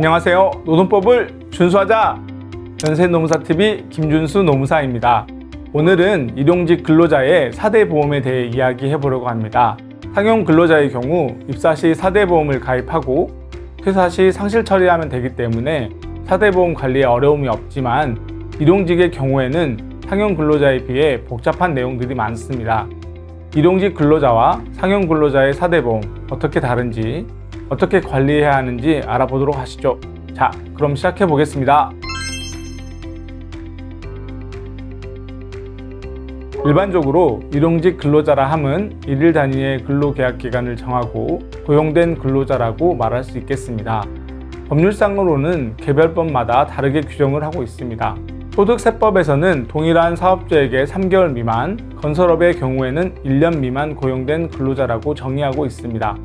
안녕하세요. 노동법을 준수하자! 연세노무사TV 김준수 노무사입니다. 오늘은 일용직 근로자의 4대 보험에 대해 이야기해 보려고 합니다. 상용 근로자의 경우 입사 시 4대 보험을 가입하고 퇴사 시 상실 처리하면 되기 때문에 4대 보험 관리에 어려움이 없지만 일용직의 경우에는 상용 근로자에 비해 복잡한 내용들이 많습니다. 일용직 근로자와 상용 근로자의 4대 보험 어떻게 다른지 어떻게 관리해야 하는지 알아보도록 하시죠. 자, 그럼 시작해 보겠습니다. 일반적으로 일용직 근로자라 함은 일일 단위의 근로계약기간을 정하고 고용된 근로자라고 말할 수 있겠습니다. 법률상으로는 개별법마다 다르게 규정을 하고 있습니다. 소득세법에서는 동일한 사업주에게 3개월 미만, 건설업의 경우에는 1년 미만 고용된 근로자라고 정의하고 있습니다.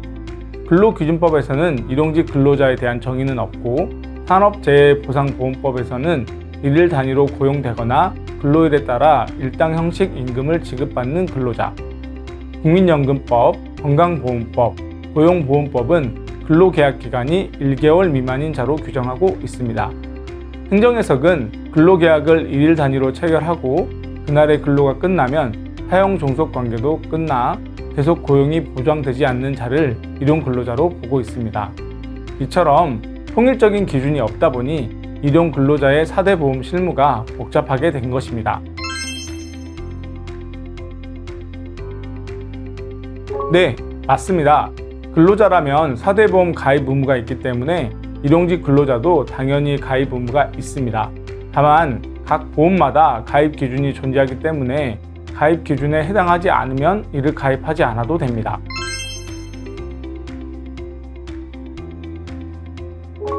근로기준법에서는 일용직 근로자에 대한 정의는 없고 산업재해보상보험법에서는 일일 단위로 고용되거나 근로일에 따라 일당 형식 임금을 지급받는 근로자, 국민연금법, 건강보험법, 고용보험법은 근로계약기간이 1개월 미만인 자로 규정하고 있습니다. 행정해석은 근로계약을 일일 단위로 체결하고 그날의 근로가 끝나면 사용종속관계도 끝나 계속 고용이 보장되지 않는 자를 일용근로자로 보고 있습니다. 이처럼 통일적인 기준이 없다 보니 일용근로자의 4대 보험 실무가 복잡하게 된 것입니다. 네, 맞습니다. 근로자라면 4대 보험 가입 의무가 있기 때문에 일용직 근로자도 당연히 가입 의무가 있습니다. 다만 각 보험마다 가입 기준이 존재하기 때문에 가입 기준에 해당하지 않으면 이를 가입하지 않아도 됩니다.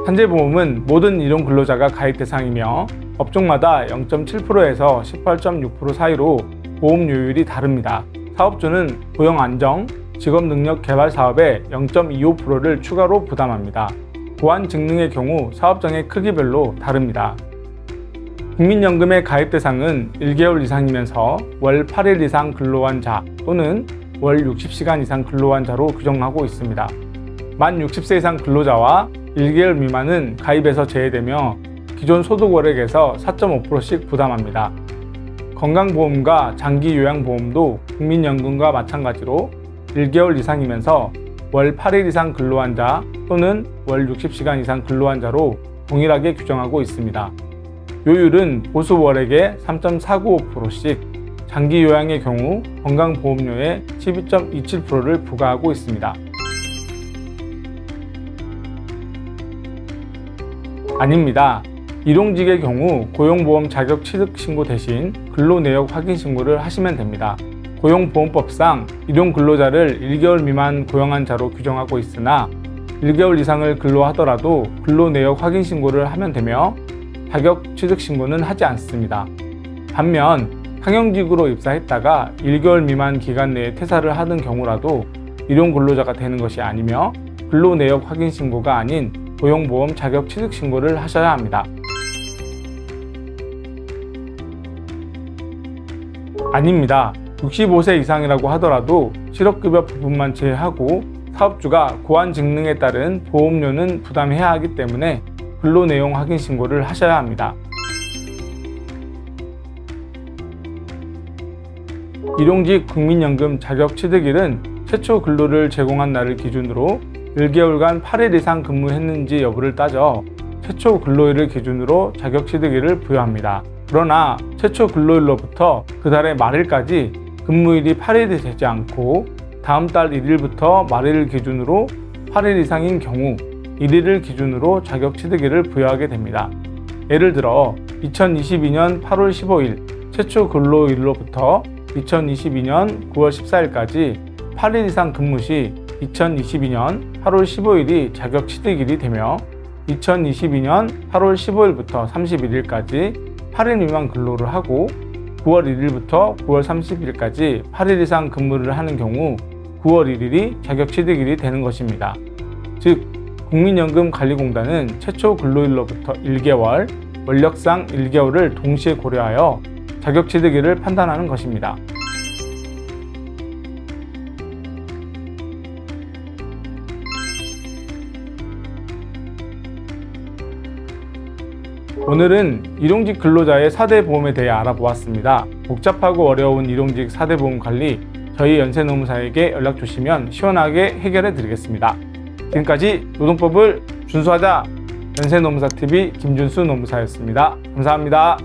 산재보험은 모든 일용 근로자가 가입 대상이며 업종마다 0.7%에서 18.6% 사이로 보험료율이 다릅니다. 사업주는 고용안정, 직업능력 개발 사업에 0.25%를 추가로 부담합니다. 보완직능의 경우 사업장의 크기별로 다릅니다. 국민연금의 가입 대상은 1개월 이상이면서 월 8일 이상 근로한 자 또는 월 60시간 이상 근로한 자로 규정하고 있습니다. 만 60세 이상 근로자와 1개월 미만은 가입에서 제외되며 기존 소득월액에서 4.5%씩 부담합니다. 건강보험과 장기요양보험도 국민연금과 마찬가지로 1개월 이상이면서 월 8일 이상 근로한 자 또는 월 60시간 이상 근로한 자로 동일하게 규정하고 있습니다. 요율은 보수월액의 3.495%씩, 장기요양의 경우 건강보험료의 12.27%를 부과하고 있습니다. 아닙니다. 일용직의 경우 고용보험 자격 취득 신고 대신 근로내역 확인 신고를 하시면 됩니다. 고용보험법상 일용근로자를 1개월 미만 고용한 자로 규정하고 있으나 1개월 이상을 근로하더라도 근로내역 확인 신고를 하면 되며 자격 취득 신고는 하지 않습니다. 반면 상용직으로 입사했다가 1개월 미만 기간 내에 퇴사를 하는 경우라도 일용근로자가 되는 것이 아니며 근로내역 확인 신고가 아닌 고용보험 자격 취득 신고를 하셔야 합니다. 아닙니다. 65세 이상이라고 하더라도 실업급여 부분만 제외하고 사업주가 고안 직능에 따른 보험료는 부담해야 하기 때문에 근로내용 확인 신고를 하셔야 합니다. 일용직 국민연금 자격 취득일은 최초 근로를 제공한 날을 기준으로 1개월간 8일 이상 근무했는지 여부를 따져 최초 근로일을 기준으로 자격 취득일을 부여합니다. 그러나 최초 근로일로부터 그 달의 말일까지 근무일이 8일이 되지 않고 다음 달 1일부터 말일을 기준으로 8일 이상인 경우 1일을 기준으로 자격 취득일을 부여하게 됩니다. 예를 들어 2022년 8월 15일 최초 근로일로부터 2022년 9월 14일까지 8일 이상 근무 시 2022년 8월 15일이 자격 취득일이 되며 2022년 8월 15일부터 31일까지 8일 미만 근로를 하고 9월 1일부터 9월 30일까지 8일 이상 근무를 하는 경우 9월 1일이 자격 취득일이 되는 것입니다. 즉 국민연금관리공단은 최초 근로일로부터 1개월, 원력상 1개월을 동시에 고려하여 자격 취득일을 판단하는 것입니다. 오늘은 일용직 근로자의 4대 보험에 대해 알아보았습니다. 복잡하고 어려운 일용직 4대 보험 관리, 저희 연세노무사에게 연락 주시면 시원하게 해결해 드리겠습니다. 지금까지 노동법을 준수하자 연세노무사TV 김준수 노무사였습니다. 감사합니다.